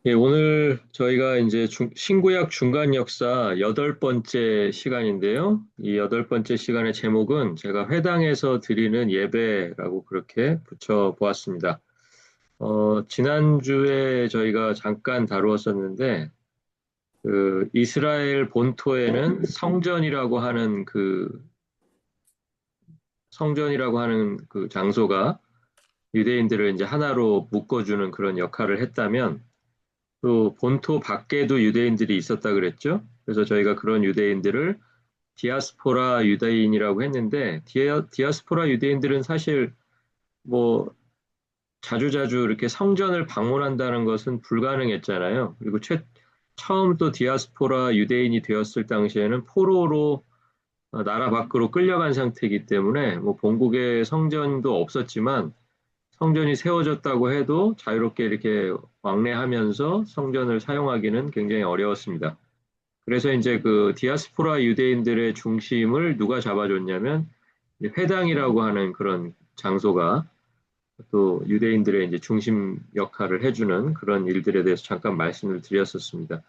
예, 오늘 저희가 이제 신구약 중간 역사 여덟 번째 시간인데요. 이 여덟 번째 시간의 제목은 제가 회당에서 드리는 예배라고 그렇게 붙여보았습니다. 지난주에 저희가 잠깐 다루었었는데, 그 이스라엘 본토에는 성전이라고 하는 그 장소가 유대인들을 이제 하나로 묶어주는 그런 역할을 했다면, 또 본토 밖에도 유대인들이 있었다 그랬죠. 그래서 저희가 그런 유대인들을 디아스포라 유대인이라고 했는데 디아스포라 유대인들은 사실 뭐 자주자주 이렇게 성전을 방문한다는 것은 불가능했잖아요. 그리고 처음 또 디아스포라 유대인이 되었을 당시에는 포로로 나라 밖으로 끌려간 상태이기 때문에 뭐 본국에 성전도 없었지만 성전이 세워졌다고 해도 자유롭게 이렇게 왕래하면서 성전을 사용하기는 굉장히 어려웠습니다. 그래서 이제 그 디아스포라 유대인들의 중심을 누가 잡아줬냐면 이제 회당이라고 하는 그런 장소가 또 유대인들의 이제 중심 역할을 해주는 그런 일들에 대해서 잠깐 말씀을 드렸었습니다.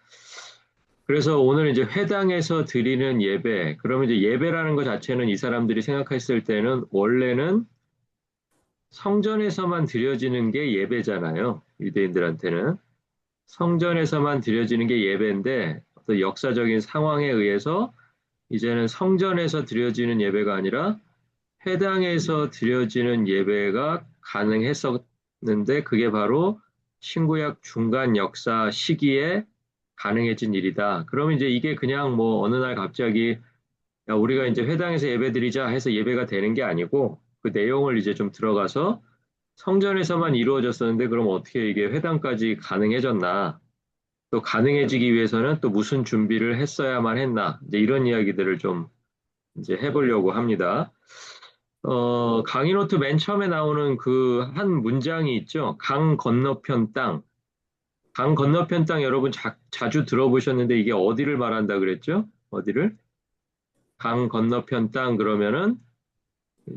그래서 오늘 이제 회당에서 드리는 예배, 그러면 이제 예배라는 것 자체는 이 사람들이 생각했을 때는 원래는 성전에서만 드려지는 게 예배잖아요. 유대인들한테는. 성전에서만 드려지는 게 예배인데 어떤 역사적인 상황에 의해서 이제는 성전에서 드려지는 예배가 아니라 회당에서 드려지는 예배가 가능했었는데 그게 바로 신구약 중간 역사 시기에 가능해진 일이다. 그러면 이제 이게 그냥 뭐 어느 날 갑자기 야, 우리가 이제 회당에서 예배드리자 해서 예배가 되는 게 아니고 그 내용을 이제 좀 들어가서 성전에서만 이루어졌었는데 그럼 어떻게 이게 회당까지 가능해졌나? 또 가능해지기 위해서는 또 무슨 준비를 했어야만 했나? 이제 이런 이야기들을 좀 이제 해보려고 합니다. 강의노트 맨 처음에 나오는 그 한 문장이 있죠. 강 건너편 땅. 강 건너편 땅 여러분 자주 들어보셨는데 이게 어디를 말한다 그랬죠? 어디를? 강 건너편 땅 그러면은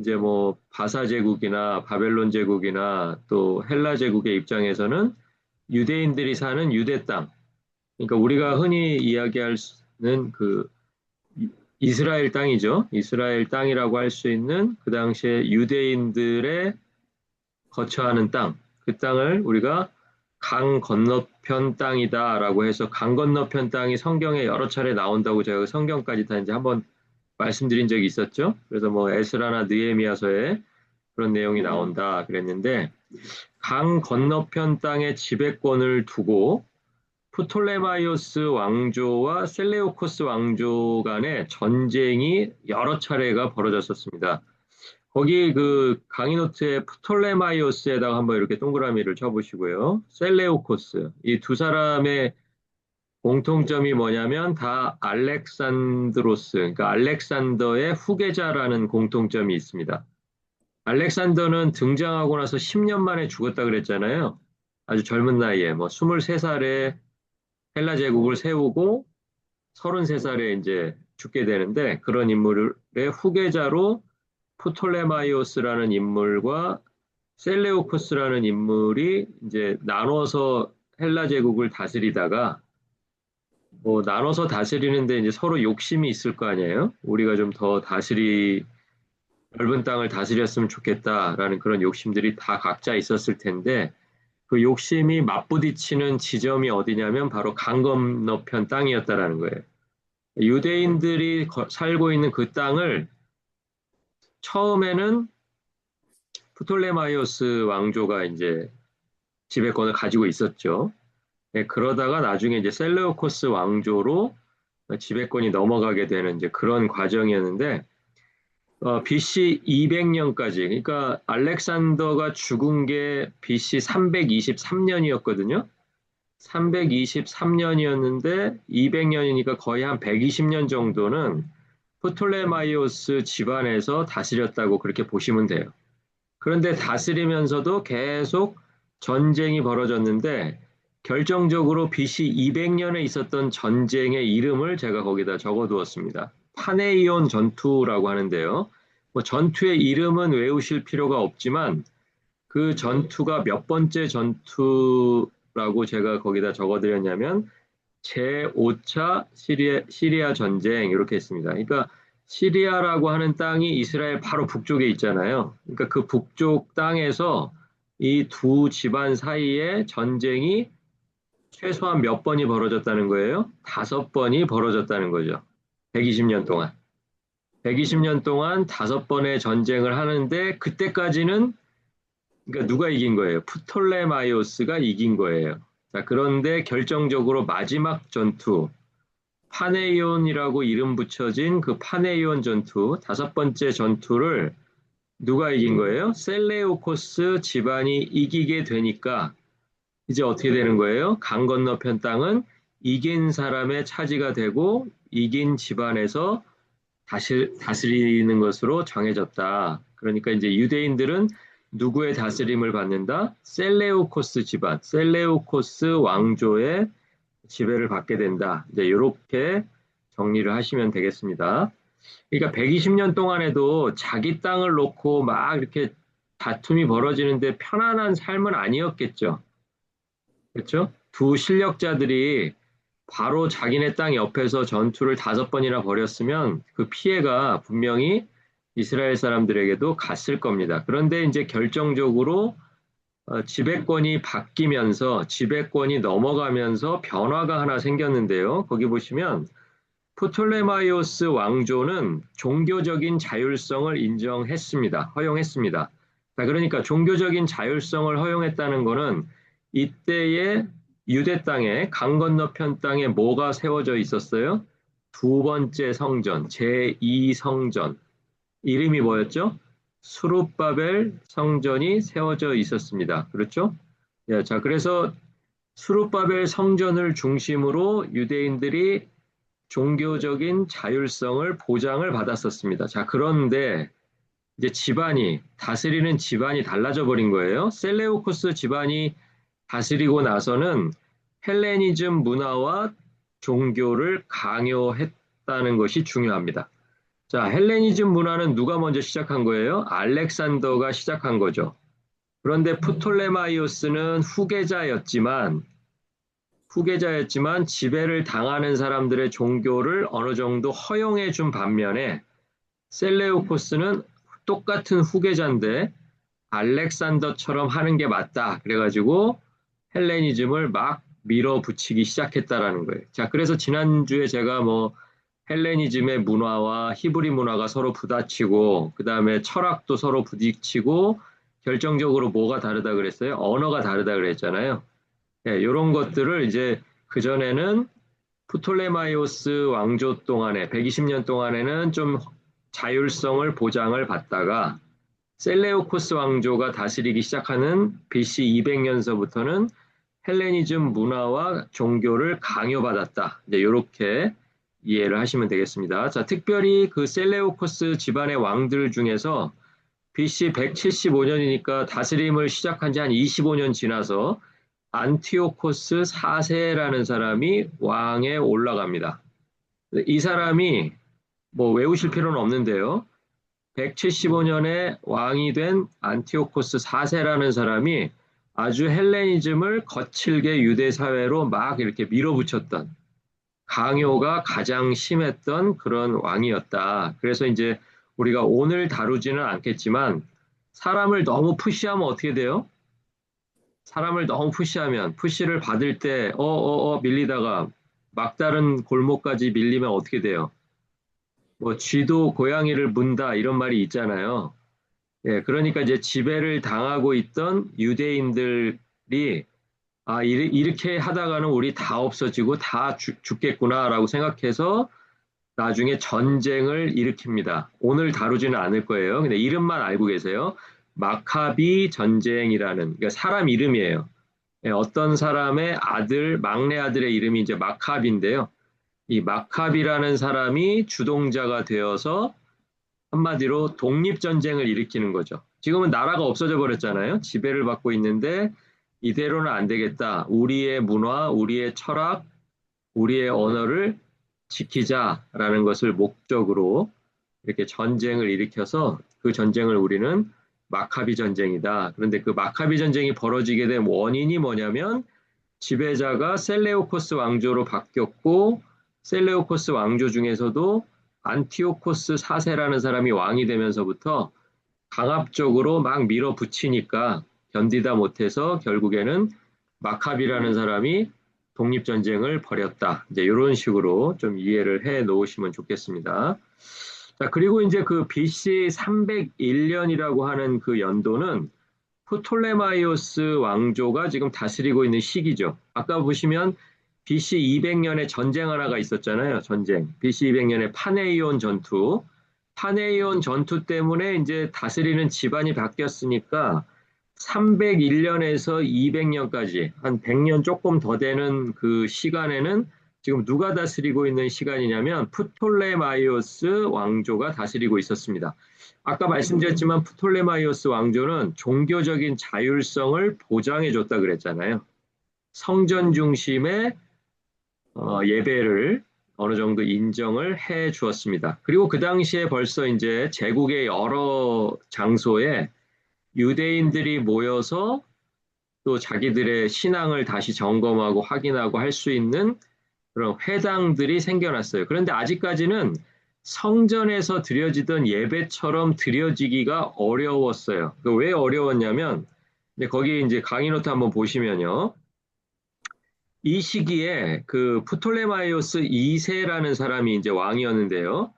이제 뭐 바사 제국이나 바벨론 제국이나 또 헬라 제국의 입장에서는 유대인들이 사는 유대 땅. 그러니까 우리가 흔히 이야기하는 그 이스라엘 땅이죠. 이스라엘 땅이라고 할 수 있는 그 당시에 유대인들의 거처하는 땅. 그 땅을 우리가 강 건너편 땅이다라고 해서 강 건너편 땅이 성경에 여러 차례 나온다고 제가 그 성경까지 다 이제 한번 말씀드린 적이 있었죠. 그래서 뭐 에스라나 느헤미야서에 그런 내용이 나온다 그랬는데 강 건너편 땅의 지배권을 두고 프톨레마이오스 왕조와 셀레우코스 왕조 간의 전쟁이 여러 차례가 벌어졌었습니다. 거기 그 강의노트에 프톨레마이오스에다가 한번 이렇게 동그라미를 쳐보시고요. 셀레우코스. 이 두 사람의 공통점이 뭐냐면 다 알렉산드로스, 그러니까 알렉산더의 후계자라는 공통점이 있습니다. 알렉산더는 등장하고 나서 10년 만에 죽었다 그랬잖아요. 아주 젊은 나이에, 뭐 23살에 헬라 제국을 세우고 33살에 이제 죽게 되는데 그런 인물의 후계자로 프톨레마이오스라는 인물과 셀레우코스라는 인물이 이제 나눠서 헬라 제국을 다스리다가 뭐 나눠서 다스리는데 이제 서로 욕심이 있을 거 아니에요? 우리가 좀 더 넓은 땅을 다스렸으면 좋겠다라는 그런 욕심들이 다 각자 있었을 텐데 그 욕심이 맞부딪히는 지점이 어디냐면 바로 강 건너편 땅이었다라는 거예요. 유대인들이 살고 있는 그 땅을 처음에는 프톨레마이오스 왕조가 이제 지배권을 가지고 있었죠. 네, 그러다가 나중에 이제 셀레우코스 왕조로 지배권이 넘어가게 되는 이제 그런 과정이었는데 BC 200년까지 그러니까 알렉산더가 죽은 게 BC 323년이었거든요. 323년이었는데 200년이니까 거의 한 120년 정도는 프톨레마이오스 집안에서 다스렸다고 그렇게 보시면 돼요. 그런데 다스리면서도 계속 전쟁이 벌어졌는데 결정적으로 BC 200년에 있었던 전쟁의 이름을 제가 거기다 적어두었습니다. 파네이온 전투라고 하는데요. 뭐 전투의 이름은 외우실 필요가 없지만 그 전투가 몇 번째 전투라고 제가 거기다 적어드렸냐면 제5차 시리아 전쟁 이렇게 했습니다. 그러니까 시리아라고 하는 땅이 이스라엘 바로 북쪽에 있잖아요. 그러니까 그 북쪽 땅에서 이 두 집안 사이에 전쟁이 최소한 몇 번이 벌어졌다는 거예요? 5번이 벌어졌다는 거죠. 120년 동안. 120년 동안 5번의 전쟁을 하는데 그때까지는 그러니까 누가 이긴 거예요? 프톨레마이오스가 이긴 거예요. 자, 그런데 결정적으로 마지막 전투, 파네이온이라고 이름 붙여진 그 파네이온 전투, 5번째 전투를 누가 이긴 거예요? 셀레우코스 집안이 이기게 되니까 이제 어떻게 되는 거예요? 강 건너편 땅은 이긴 사람의 차지가 되고 이긴 집안에서 다스리는 것으로 정해졌다. 그러니까 이제 유대인들은 누구의 다스림을 받는다? 셀레우코스 집안, 셀레우코스 왕조의 지배를 받게 된다. 이제 이렇게 정리를 하시면 되겠습니다. 그러니까 120년 동안에도 자기 땅을 놓고 막 이렇게 다툼이 벌어지는데 편안한 삶은 아니었겠죠. 그렇죠? 두 실력자들이 바로 자기네 땅 옆에서 전투를 5번이나 벌였으면 그 피해가 분명히 이스라엘 사람들에게도 갔을 겁니다. 그런데 이제 결정적으로 지배권이 바뀌면서 지배권이 넘어가면서 변화가 하나 생겼는데요. 거기 보시면 프톨레마이오스 왕조는 종교적인 자율성을 인정했습니다. 허용했습니다. 자, 그러니까 종교적인 자율성을 허용했다는 것은 이때의 유대 땅에 강 건너편 땅에 뭐가 세워져 있었어요? 두 번째 성전, 제2성전. 이름이 뭐였죠? 수룹바벨 성전이 세워져 있었습니다. 그렇죠? 예, 자, 그래서 수룹바벨 성전을 중심으로 유대인들이 종교적인 자율성을 보장을 받았었습니다. 자, 그런데 이제 다스리는 집안이 달라져 버린 거예요. 셀레우코스 집안이 다스리고 나서는 헬레니즘 문화와 종교를 강요했다는 것이 중요합니다. 자, 헬레니즘 문화는 누가 먼저 시작한 거예요? 알렉산더가 시작한 거죠. 그런데 프톨레마이오스는 후계자였지만 지배를 당하는 사람들의 종교를 어느 정도 허용해 준 반면에 셀레우코스는 똑같은 후계자인데 알렉산더처럼 하는 게 맞다. 그래가지고 헬레니즘을 막 밀어붙이기 시작했다라는 거예요. 자, 그래서 지난주에 제가 뭐 헬레니즘의 문화와 히브리 문화가 서로 부딪히고 그다음에 철학도 서로 부딪히고 결정적으로 뭐가 다르다 그랬어요? 언어가 다르다 그랬잖아요. 예, 이런 것들을 이제 그전에는 프톨레마이오스 왕조 동안에 120년 동안에는 좀 자율성을 보장을 받다가 셀레우코스 왕조가 다스리기 시작하는 BC 200년서부터는 헬레니즘 문화와 종교를 강요받았다. 이제 이렇게 이해를 하시면 되겠습니다. 자, 특별히 그 셀레우코스 집안의 왕들 중에서 BC 175년이니까 다스림을 시작한 지 한 25년 지나서 안티오코스 4세라는 사람이 왕에 올라갑니다. 이 사람이 뭐 외우실 필요는 없는데요. 175년에 왕이 된 안티오코스 4세라는 사람이 아주 헬레니즘을 거칠게 유대 사회로 막 이렇게 밀어붙였던 강요가 가장 심했던 그런 왕이었다. 그래서 이제 우리가 오늘 다루지는 않겠지만 사람을 너무 푸시하면 어떻게 돼요? 사람을 너무 푸시하면 푸시를 받을 때 밀리다가 막다른 골목까지 밀리면 어떻게 돼요? 뭐 쥐도 고양이를 문다 이런 말이 있잖아요. 예, 그러니까 이제 지배를 당하고 있던 유대인들이 이렇게 하다가는 우리 다 없어지고 다 죽겠구나라고 생각해서 나중에 전쟁을 일으킵니다. 오늘 다루지는 않을 거예요. 근데 이름만 알고 계세요. 마카비 전쟁이라는 그러니까 사람 이름이에요. 예, 어떤 사람의 막내 아들의 이름이 이제 마카비인데요. 이 마카비라는 사람이 주동자가 되어서 한마디로 독립전쟁을 일으키는 거죠. 지금은 나라가 없어져 버렸잖아요. 지배를 받고 있는데 이대로는 안 되겠다. 우리의 문화, 우리의 철학, 우리의 언어를 지키자라는 것을 목적으로 이렇게 전쟁을 일으켜서 그 전쟁을 우리는 마카비 전쟁이다. 그런데 그 마카비 전쟁이 벌어지게 된 원인이 뭐냐면 지배자가 셀레우코스 왕조로 바뀌었고 셀레우코스 왕조 중에서도 안티오코스 4세라는 사람이 왕이 되면서부터 강압적으로 막 밀어붙이니까 견디다 못해서 결국에는 마카비라는 사람이 독립전쟁을 벌였다. 이제 이런 식으로 좀 이해를 해 놓으시면 좋겠습니다. 자, 그리고 이제 그 BC 301년이라고 하는 그 연도는 프톨레마이오스 왕조가 지금 다스리고 있는 시기죠. 아까 보시면 BC 200년에 전쟁 하나가 있었잖아요. 전쟁. BC 200년에 파네이온 전투. 파네이온 전투 때문에 이제 다스리는 집안이 바뀌었으니까 301년에서 200년까지 한 100년 조금 더 되는 그 시간에는 지금 누가 다스리고 있는 시간이냐면 프톨레마이오스 왕조가 다스리고 있었습니다. 아까 말씀드렸지만 프톨레마이오스 왕조는 종교적인 자율성을 보장해 줬다 그랬잖아요. 성전 중심의 예배를 어느 정도 인정을 해 주었습니다. 그리고 그 당시에 벌써 이제 제국의 여러 장소에 유대인들이 모여서 또 자기들의 신앙을 다시 점검하고 확인하고 할 수 있는 그런 회당들이 생겨났어요. 그런데 아직까지는 성전에서 드려지던 예배처럼 드려지기가 어려웠어요. 왜 어려웠냐면, 거기 이제 강의 노트 한번 보시면요. 이 시기에 그 프톨레마이오스 2세라는 사람이 이제 왕이었는데요.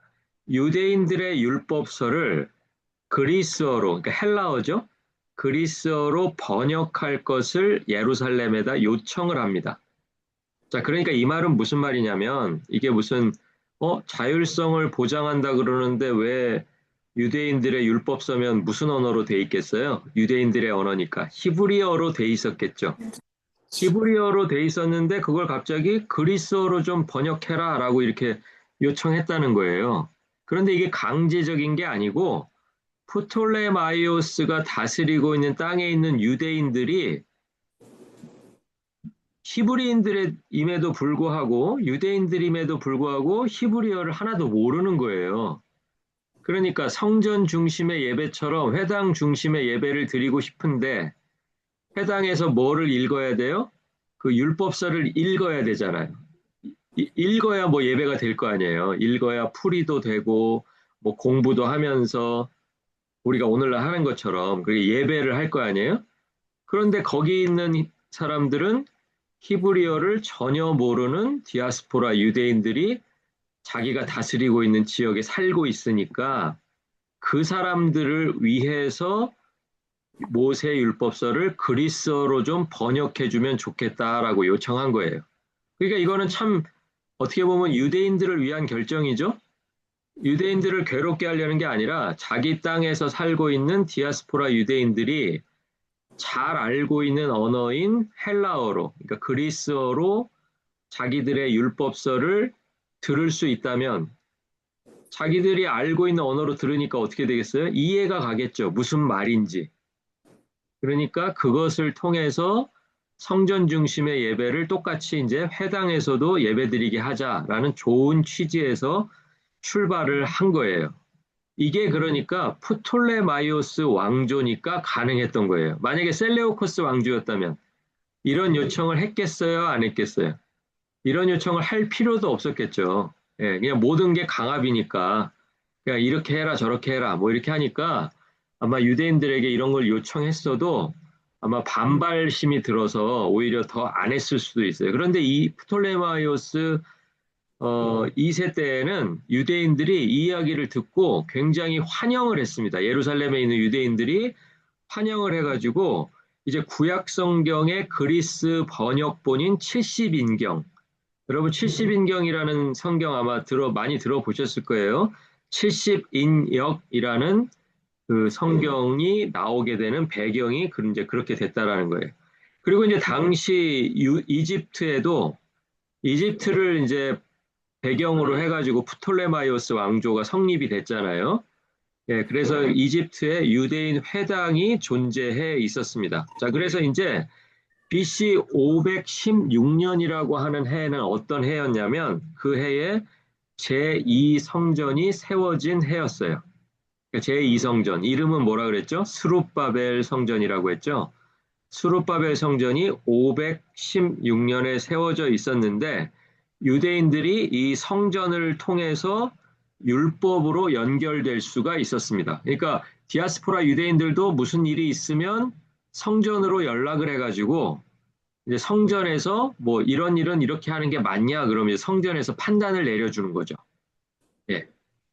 유대인들의 율법서를 그리스어로, 그러니까 헬라어죠. 그리스어로 번역할 것을 예루살렘에다 요청을 합니다. 자, 그러니까 이 말은 무슨 말이냐면 이게 무슨 자율성을 보장한다 그러는데 왜 유대인들의 율법서면 무슨 언어로 돼 있겠어요? 유대인들의 언어니까 히브리어로 돼 있었겠죠. 히브리어로 돼 있었는데 그걸 갑자기 그리스어로 좀 번역해라라고 이렇게 요청했다는 거예요. 그런데 이게 강제적인 게 아니고 프톨레마이오스가 다스리고 있는 땅에 있는 유대인들이 히브리인들임에도 불구하고 유대인들임에도 불구하고 히브리어를 하나도 모르는 거예요. 그러니까 성전 중심의 예배처럼 회당 중심의 예배를 드리고 싶은데 회당에서 뭐를 읽어야 돼요? 그 율법서를 읽어야 되잖아요. 읽어야 뭐 예배가 될 거 아니에요. 읽어야 풀이도 되고 뭐 공부도 하면서 우리가 오늘날 하는 것처럼 그 예배를 할 거 아니에요. 그런데 거기 있는 사람들은 히브리어를 전혀 모르는 디아스포라 유대인들이 자기가 다스리고 있는 지역에 살고 있으니까 그 사람들을 위해서 모세 율법서를 그리스어로 좀 번역해주면 좋겠다라고 요청한 거예요. 그러니까 이거는 참 어떻게 보면 유대인들을 위한 결정이죠. 유대인들을 괴롭게 하려는 게 아니라 자기 땅에서 살고 있는 디아스포라 유대인들이 잘 알고 있는 언어인 헬라어로, 그러니까 그리스어로 자기들의 율법서를 들을 수 있다면 자기들이 알고 있는 언어로 들으니까 어떻게 되겠어요? 이해가 가겠죠. 무슨 말인지. 그러니까 그것을 통해서 성전 중심의 예배를 똑같이 이제 회당에서도 예배드리게 하자라는 좋은 취지에서 출발을 한 거예요. 이게 그러니까 프톨레마이오스 왕조니까 가능했던 거예요. 만약에 셀레오코스 왕조였다면 이런 요청을 했겠어요? 안 했겠어요? 이런 요청을 할 필요도 없었겠죠. 예, 그냥 모든 게 강압이니까 그냥 이렇게 해라 저렇게 해라 뭐 이렇게 하니까 아마 유대인들에게 이런 걸 요청했어도 아마 반발심이 들어서 오히려 더 안 했을 수도 있어요. 그런데 이 프톨레마이오스 2세 때에는 유대인들이 이 이야기를 듣고 굉장히 환영을 했습니다. 예루살렘에 있는 유대인들이 환영을 해가지고 이제 구약 성경의 그리스 번역본인 70인경, 여러분 70인경이라는 성경 아마 많이 들어보셨을 거예요. 70인역이라는 그 성경이 나오게 되는 배경이 이제 그렇게 됐다라는 거예요. 그리고 이제 당시 이집트에도 이집트를 이제 배경으로 해가지고 프톨레마이오스 왕조가 성립이 됐잖아요. 예, 그래서 이집트에 유대인 회당이 존재해 있었습니다. 자, 그래서 이제 BC 516년이라고 하는 해는 어떤 해였냐면 그 해에 제2성전이 세워진 해였어요. 제2성전. 이름은 뭐라 그랬죠? 스룹바벨 성전이라고 했죠. 스룹바벨 성전이 516년에 세워져 있었는데 유대인들이 이 성전을 통해서 율법으로 연결될 수가 있었습니다. 그러니까 디아스포라 유대인들도 무슨 일이 있으면 성전으로 연락을 해가지고 이제 성전에서 뭐 이런 일은 이렇게 하는 게 맞냐 그러면 성전에서 판단을 내려주는 거죠. 예.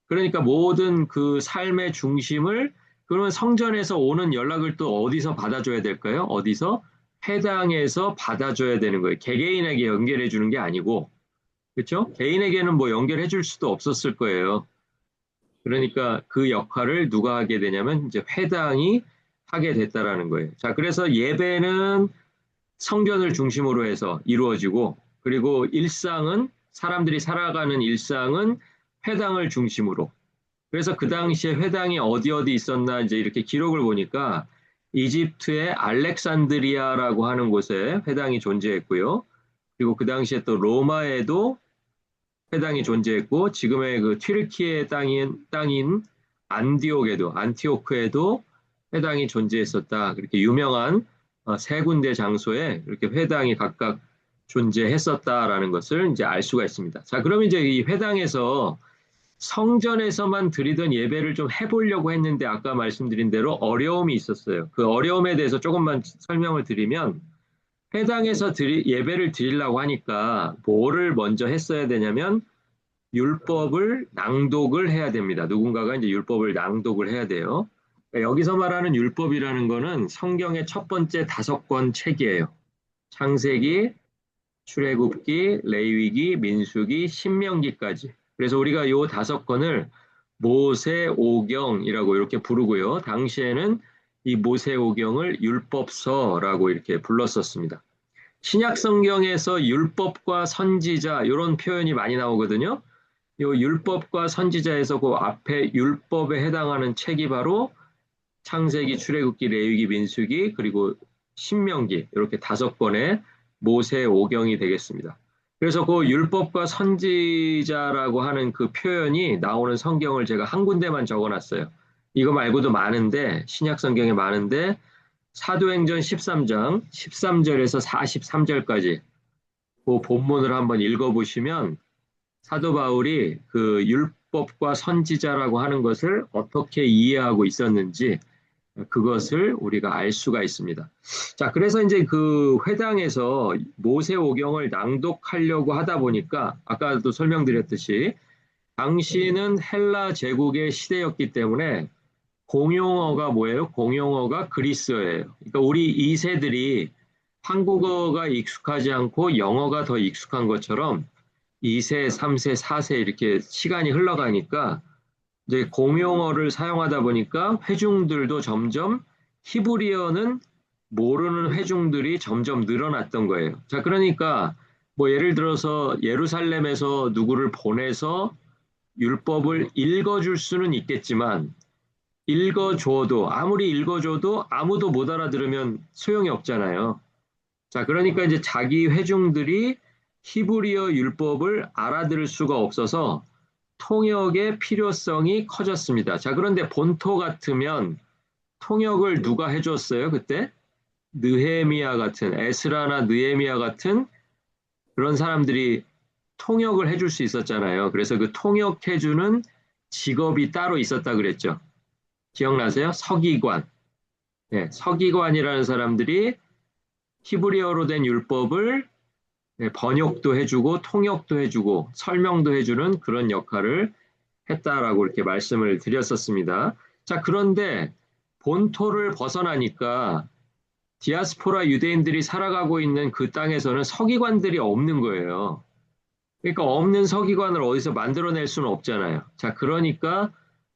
그러니까 모든 그 삶의 중심을 그러면 성전에서 오는 연락을 또 어디서 받아줘야 될까요? 어디서? 회당에서 받아줘야 되는 거예요. 개개인에게 연결해 주는 게 아니고, 그렇죠? 개인에게는 뭐 연결해 줄 수도 없었을 거예요. 그러니까 그 역할을 누가 하게 되냐면 이제 회당이 하게 됐다라는 거예요. 자, 그래서 예배는 성전을 중심으로 해서 이루어지고, 그리고 일상은 사람들이 살아가는 일상은 회당을 중심으로. 그래서 그 당시에 회당이 어디 어디 있었나 이제 이렇게 기록을 보니까 이집트의 알렉산드리아라고 하는 곳에 회당이 존재했고요. 그리고 그 당시에 또 로마에도 회당이 존재했고 지금의 그 튀르키예 땅인 안티오크에도 회당이 존재했었다. 그렇게 유명한 세 군데 장소에 이렇게 회당이 각각 존재했었다라는 것을 이제 알 수가 있습니다. 자, 그럼 이제 이 회당에서 성전에서만 드리던 예배를 좀 해보려고 했는데 아까 말씀드린 대로 어려움이 있었어요. 그 어려움에 대해서 조금만 설명을 드리면 회당에서 예배를 드리려고 하니까 뭐를 먼저 했어야 되냐면 율법을 낭독을 해야 됩니다. 누군가가 이제 율법을 낭독을 해야 돼요. 그러니까 여기서 말하는 율법이라는 거는 성경의 첫 번째 5권 책이에요. 창세기, 출애굽기, 레위기, 민수기, 신명기까지. 그래서 우리가 요 5권을 모세오경이라고 이렇게 부르고요. 당시에는 이 모세오경을 율법서라고 이렇게 불렀었습니다. 신약 성경에서 율법과 선지자 이런 표현이 많이 나오거든요. 요 율법과 선지자에서 그 앞에 율법에 해당하는 책이 바로 창세기, 출애굽기, 레위기, 민수기 그리고 신명기 이렇게 5권의 모세오경이 되겠습니다. 그래서 그 율법과 선지자라고 하는 그 표현이 나오는 성경을 제가 한 군데만 적어놨어요. 이거 말고도 많은데 신약 성경에 많은데 사도행전 13장 13절에서 43절까지 그 본문을 한번 읽어보시면 사도 바울이 그 율법과 선지자라고 하는 것을 어떻게 이해하고 있었는지 그것을 우리가 알 수가 있습니다. 자, 그래서 이제 그 회당에서 모세오경을 낭독하려고 하다 보니까 아까도 설명드렸듯이 당시는 헬라 제국의 시대였기 때문에 공용어가 뭐예요? 공용어가 그리스어예요. 그러니까 우리 2세들이 한국어가 익숙하지 않고 영어가 더 익숙한 것처럼 2세, 3세, 4세 이렇게 시간이 흘러가니까 이제 공용어를 사용하다 보니까 회중들도 점점 히브리어는 모르는 회중들이 점점 늘어났던 거예요. 자, 그러니까 뭐 예를 들어서 예루살렘에서 누구를 보내서 율법을 읽어줄 수는 있겠지만 읽어줘도 아무리 읽어줘도 아무도 못 알아들으면 소용이 없잖아요. 자, 그러니까 이제 자기 회중들이 히브리어 율법을 알아들을 수가 없어서 통역의 필요성이 커졌습니다. 자, 그런데 본토 같으면 통역을 누가 해줬어요, 그때? 느헤미야 같은, 에스라나 느헤미야 같은 그런 사람들이 통역을 해줄 수 있었잖아요. 그래서 그 통역해주는 직업이 따로 있었다 그랬죠. 기억나세요? 서기관. 네, 서기관이라는 사람들이 히브리어로 된 율법을 네, 번역도 해주고 통역도 해주고 설명도 해주는 그런 역할을 했다라고 이렇게 말씀을 드렸었습니다. 자, 그런데 본토를 벗어나니까 디아스포라 유대인들이 살아가고 있는 그 땅에서는 서기관들이 없는 거예요. 그러니까 없는 서기관을 어디서 만들어낼 수는 없잖아요. 자, 그러니까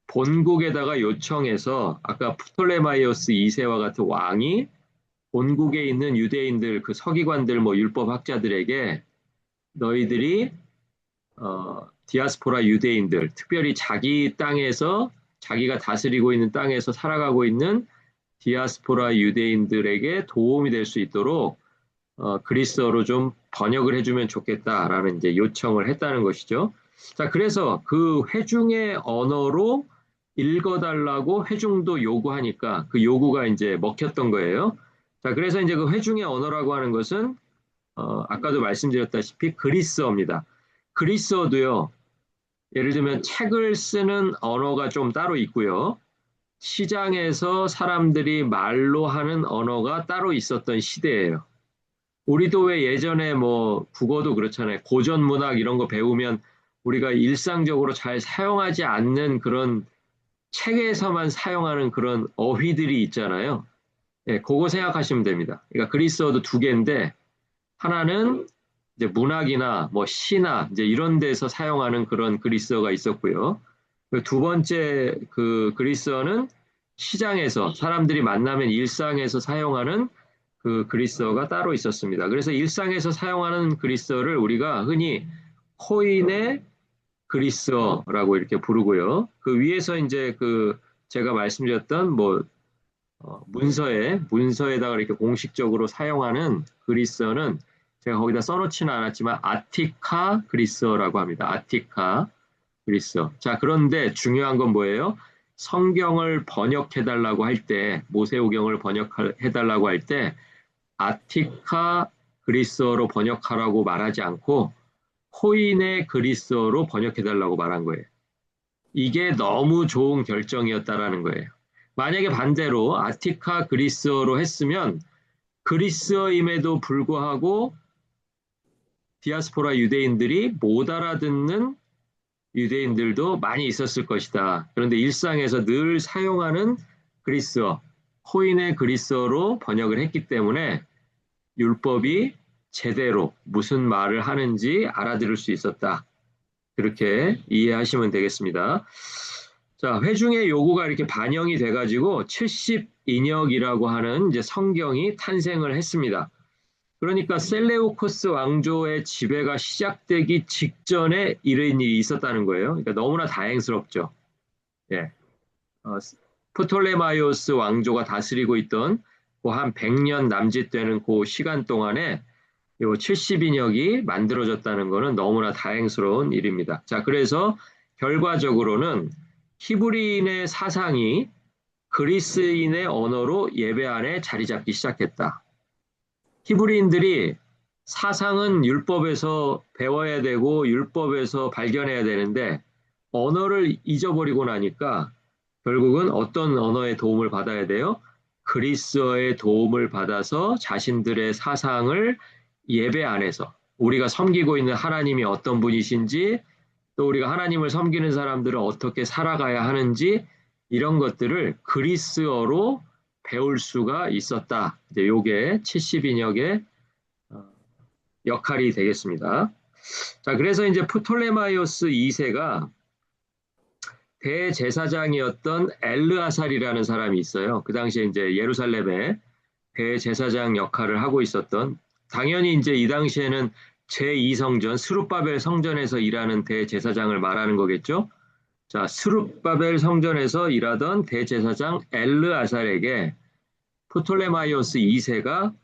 본국에다가 요청해서 아까 프톨레마이오스 2세와 같은 왕이 본국에 있는 유대인들 그 서기관들 뭐 율법학자들에게 너희들이 디아스포라 유대인들 특별히 자기 땅에서 자기가 다스리고 있는 땅에서 살아가고 있는 디아스포라 유대인들에게 도움이 될 수 있도록 그리스어로 좀 번역을 해주면 좋겠다라는 이제 요청을 했다는 것이죠. 자, 그래서 그 회중의 언어로 읽어달라고 회중도 요구하니까 그 요구가 이제 먹혔던 거예요. 자, 그래서 이제 그 회중의 언어라고 하는 것은 아까도 말씀드렸다시피 그리스어입니다. 그리스어도요, 예를 들면 책을 쓰는 언어가 좀 따로 있고요. 시장에서 사람들이 말로 하는 언어가 따로 있었던 시대예요. 우리도 왜 예전에 뭐 국어도 그렇잖아요. 고전 문학 이런 거 배우면 우리가 일상적으로 잘 사용하지 않는 그런 책에서만 사용하는 그런 어휘들이 있잖아요. 예, 그거 생각하시면 됩니다. 그러니까 그리스어도 두 개인데 하나는 이제 문학이나 뭐 시나 이제 이런 데서 사용하는 그런 그리스어가 있었고요. 그리고 두 번째 그 그리스어는 시장에서 사람들이 만나면 일상에서 사용하는 그 그리스어가 따로 있었습니다. 그래서 일상에서 사용하는 그리스어를 우리가 흔히 코인의 그리스어라고 이렇게 부르고요. 그 위에서 이제 그 제가 말씀드렸던 뭐 문서에다가 이렇게 공식적으로 사용하는 그리스어는 제가 거기다 써놓지는 않았지만 아티카 그리스어라고 합니다. 아티카 그리스어. 자, 그런데 중요한 건 뭐예요? 성경을 번역해달라고 할 때, 모세오경을 번역해달라고 할 때, 아티카 그리스어로 번역하라고 말하지 않고, 코인의 그리스어로 번역해달라고 말한 거예요. 이게 너무 좋은 결정이었다라는 거예요. 만약에 반대로 아티카 그리스어로 했으면 그리스어임에도 불구하고 디아스포라 유대인들이 못 알아듣는 유대인들도 많이 있었을 것이다. 그런데 일상에서 늘 사용하는 그리스어, 코인의 그리스어로 번역을 했기 때문에 율법이 제대로 무슨 말을 하는지 알아들을 수 있었다. 그렇게 이해하시면 되겠습니다. 자, 회중의 요구가 이렇게 반영이 돼가지고 70인역이라고 하는 이제 성경이 탄생을 했습니다. 그러니까 셀레우코스 왕조의 지배가 시작되기 직전에 이런 일이 있었다는 거예요. 그러니까 너무나 다행스럽죠. 예. 어, 프톨레마이오스 왕조가 다스리고 있던 그 한 100년 남짓 되는 그 시간 동안에 요 70인역이 만들어졌다는 것은 너무나 다행스러운 일입니다. 자, 그래서 결과적으로는 히브리인의 사상이 그리스인의 언어로 예배 안에 자리 잡기 시작했다. 히브리인들이 사상은 율법에서 배워야 되고 율법에서 발견해야 되는데 언어를 잊어버리고 나니까 결국은 어떤 언어의 도움을 받아야 돼요? 그리스어의 도움을 받아서 자신들의 사상을 예배 안에서 우리가 섬기고 있는 하나님이 어떤 분이신지 또 우리가 하나님을 섬기는 사람들은 어떻게 살아가야 하는지 이런 것들을 그리스어로 배울 수가 있었다. 이제 요게 70인역의 역할이 되겠습니다. 자, 그래서 이제 프톨레마이오스 2세가 대제사장이었던 엘르아살이라는 사람이 있어요. 그 당시에 이제 예루살렘에 대제사장 역할을 하고 있었던 당연히 이제 이 당시에는 제2성전 스룹바벨 성전에서 일하는 대제사장을 말하는 거겠죠. 자, 스룹바벨 성전에서 일하던 대제사장 엘르아살에게 프톨레마이오스 2세가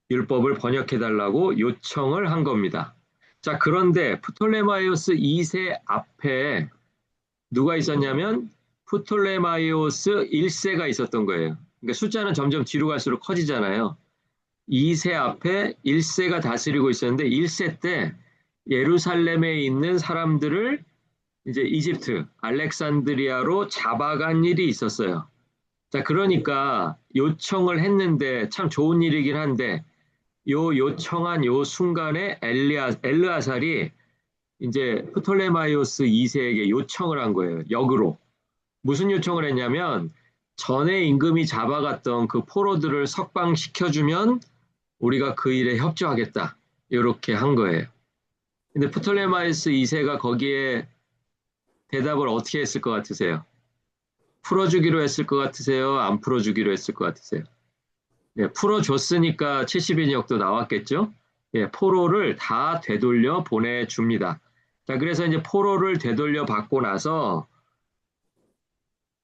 율법을 번역해달라고 요청을 한 겁니다. 자, 그런데 프톨레마이오스 2세 앞에 누가 있었냐면 프톨레마이오스 1세가 있었던 거예요. 그러니까 숫자는 점점 뒤로 갈수록 커지잖아요. 2세 앞에 1세가 다스리고 있었는데 1세 때 예루살렘에 있는 사람들을 이제 이집트, 알렉산드리아로 잡아간 일이 있었어요. 자, 그러니까 요청을 했는데 참 좋은 일이긴 한데 요 요청한 요 순간에 엘르아살이 이제 프톨레마이오스 2세에게 요청을 한 거예요. 역으로. 무슨 요청을 했냐면 전에 임금이 잡아갔던 그 포로들을 석방시켜주면 우리가 그 일에 협조하겠다. 이렇게 한 거예요. 근데 프톨레마이오스 2세가 거기에 대답을 어떻게 했을 것 같으세요? 풀어주기로 했을 것 같으세요? 안 풀어주기로 했을 것 같으세요? 예, 풀어줬으니까 70인역도 나왔겠죠? 예, 포로를 다 되돌려 보내줍니다. 자, 그래서 이제 포로를 되돌려 받고 나서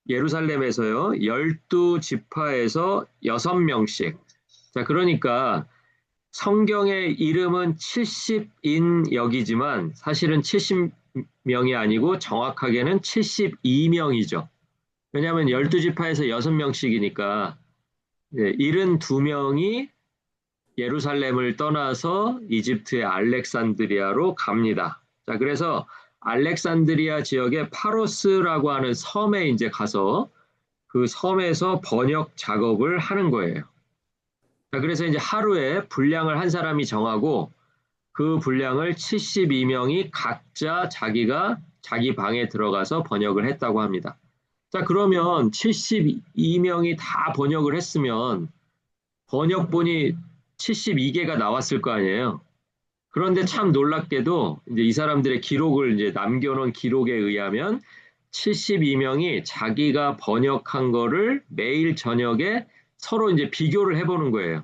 예루살렘에서요, 12지파에서 6명씩. 자, 그러니까 성경의 이름은 70인역이지만 사실은 70명이 아니고 정확하게는 72명이죠. 왜냐하면 12지파에서 6명씩이니까 72명이 예루살렘을 떠나서 이집트의 알렉산드리아로 갑니다. 자, 그래서 알렉산드리아 지역의 파로스라고 하는 섬에 이제 가서 그 섬에서 번역 작업을 하는 거예요. 자, 그래서 이제 하루에 분량을 한 사람이 정하고 그 분량을 72명이 각자 자기가 자기 방에 들어가서 번역을 했다고 합니다. 자, 그러면 72명이 다 번역을 했으면 번역본이 72개가 나왔을 거 아니에요. 그런데 참 놀랍게도 이제 이 사람들의 기록을 이제 남겨놓은 기록에 의하면 72명이 자기가 번역한 거를 매일 저녁에 서로 이제 비교를 해보는 거예요.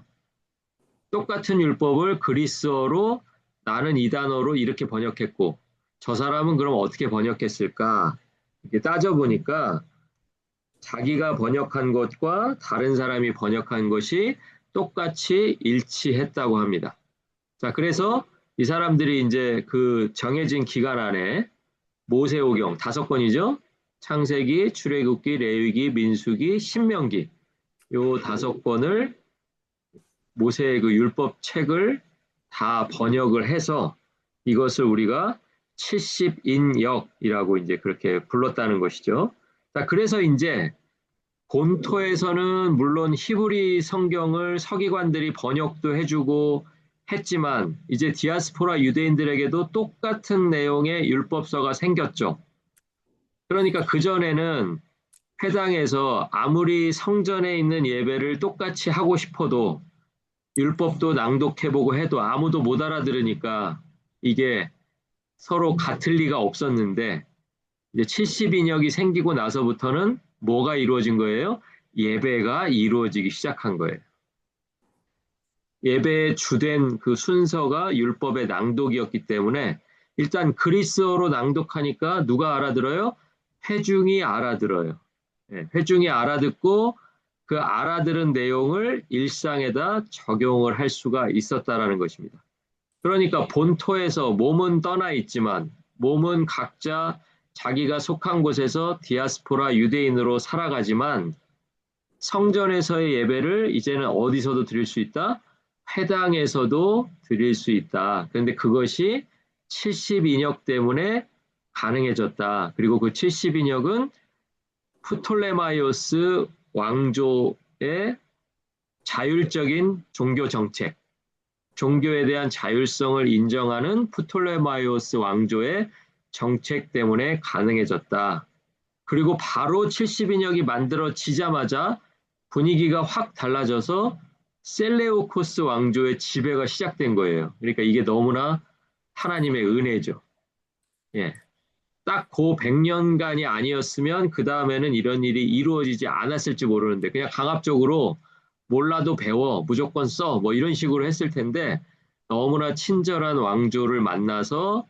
똑같은 율법을 그리스어로 나는 이 단어로 이렇게 번역했고 저 사람은 그럼 어떻게 번역했을까? 이렇게 따져보니까 자기가 번역한 것과 다른 사람이 번역한 것이 똑같이 일치했다고 합니다. 자, 그래서 이 사람들이 이제 그 정해진 기간 안에 모세오경 5권이죠. 창세기, 출애굽기, 레위기, 민수기, 신명기 요 5권을 모세의 그 율법 책을 다 번역을 해서 이것을 우리가 70인역이라고 이제 그렇게 불렀다는 것이죠. 자, 그래서 이제 본토에서는 물론 히브리 성경을 서기관들이 번역도 해주고 했지만 이제 디아스포라 유대인들에게도 똑같은 내용의 율법서가 생겼죠. 그러니까 그전에는 회당에서 아무리 성전에 있는 예배를 똑같이 하고 싶어도 율법도 낭독해보고 해도 아무도 못 알아들으니까 이게 서로 같을 리가 없었는데 이제 70인역이 생기고 나서부터는 뭐가 이루어진 거예요? 예배가 이루어지기 시작한 거예요. 예배의 주된 그 순서가 율법의 낭독이었기 때문에 일단 그리스어로 낭독하니까 누가 알아들어요? 회중이 알아들어요. 회중이 알아듣고 그 알아들은 내용을 일상에다 적용을 할 수가 있었다라는 것입니다. 그러니까 본토에서 몸은 떠나 있지만 몸은 각자 자기가 속한 곳에서 디아스포라 유대인으로 살아가지만 성전에서의 예배를 이제는 어디서도 드릴 수 있다? 회당에서도 드릴 수 있다. 그런데 그것이 70인역 때문에 가능해졌다. 그리고 그 70인역은 프톨레마이오스 왕조의 자율적인 종교 정책, 종교에 대한 자율성을 인정하는 프톨레마이오스 왕조의 정책 때문에 가능해졌다. 그리고 바로 70인역이 만들어지자마자 분위기가 확 달라져서 셀레우코스 왕조의 지배가 시작된 거예요. 그러니까 이게 너무나 하나님의 은혜죠. 예. 딱 그 100년간이 아니었으면 그 다음에는 이런 일이 이루어지지 않았을지 모르는데 그냥 강압적으로 몰라도 배워 무조건 써 뭐 이런 식으로 했을 텐데 너무나 친절한 왕조를 만나서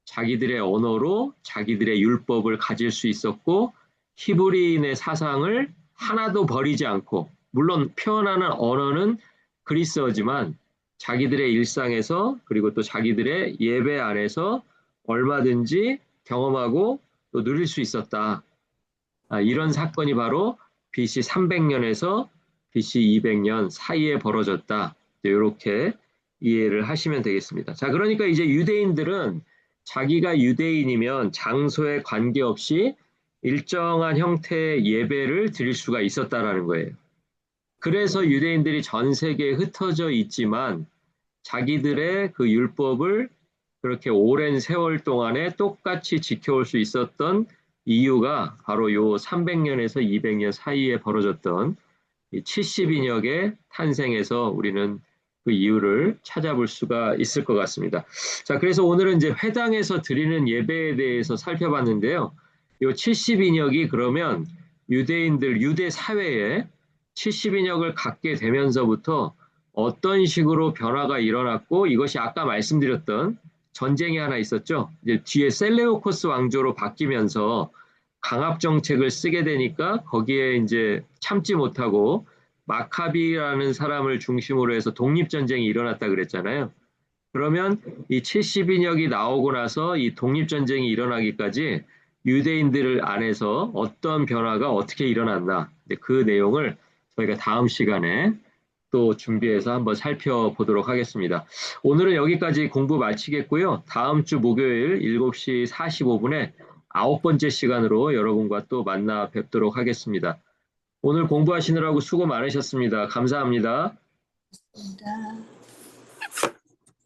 자기들의 언어로 자기들의 율법을 가질 수 있었고 히브리인의 사상을 하나도 버리지 않고 물론 표현하는 언어는 그리스어지만 자기들의 일상에서 그리고 또 자기들의 예배 안에서 얼마든지 경험하고 또 누릴 수 있었다. 이런 사건이 바로 BC 300년에서 BC 200년 사이에 벌어졌다. 이렇게 이해를 하시면 되겠습니다. 자, 그러니까 이제 유대인들은 자기가 유대인이면 장소에 관계없이 일정한 형태의 예배를 드릴 수가 있었다라는 거예요. 그래서 유대인들이 전 세계에 흩어져 있지만 자기들의 그 율법을 그렇게 오랜 세월 동안에 똑같이 지켜올 수 있었던 이유가 바로 요 300년에서 200년 사이에 벌어졌던 70인역의 탄생에서 우리는 그 이유를 찾아볼 수가 있을 것 같습니다. 자, 그래서 오늘은 이제 회당에서 드리는 예배에 대해서 살펴봤는데요. 요 70인역이 그러면 유대인들, 유대 사회에 70인역을 갖게 되면서부터 어떤 식으로 변화가 일어났고 이것이 아까 말씀드렸던 전쟁이 하나 있었죠. 이제 뒤에 셀레우코스 왕조로 바뀌면서 강압 정책을 쓰게 되니까 거기에 이제 참지 못하고 마카비라는 사람을 중심으로 해서 독립전쟁이 일어났다 그랬잖아요. 그러면 이 70인역이 나오고 나서 이 독립전쟁이 일어나기까지 유대인들 안에서 어떤 변화가 어떻게 일어났나. 네, 그 내용을 저희가 다음 시간에 또 준비해서 한번 살펴보도록 하겠습니다. 오늘은 여기까지 공부 마치겠고요. 다음 주 목요일 7시 45분에 아홉 번째 시간으로 여러분과 또 만나 뵙도록 하겠습니다. 오늘 공부하시느라고 수고 많으셨습니다. 감사합니다. 감사합니다.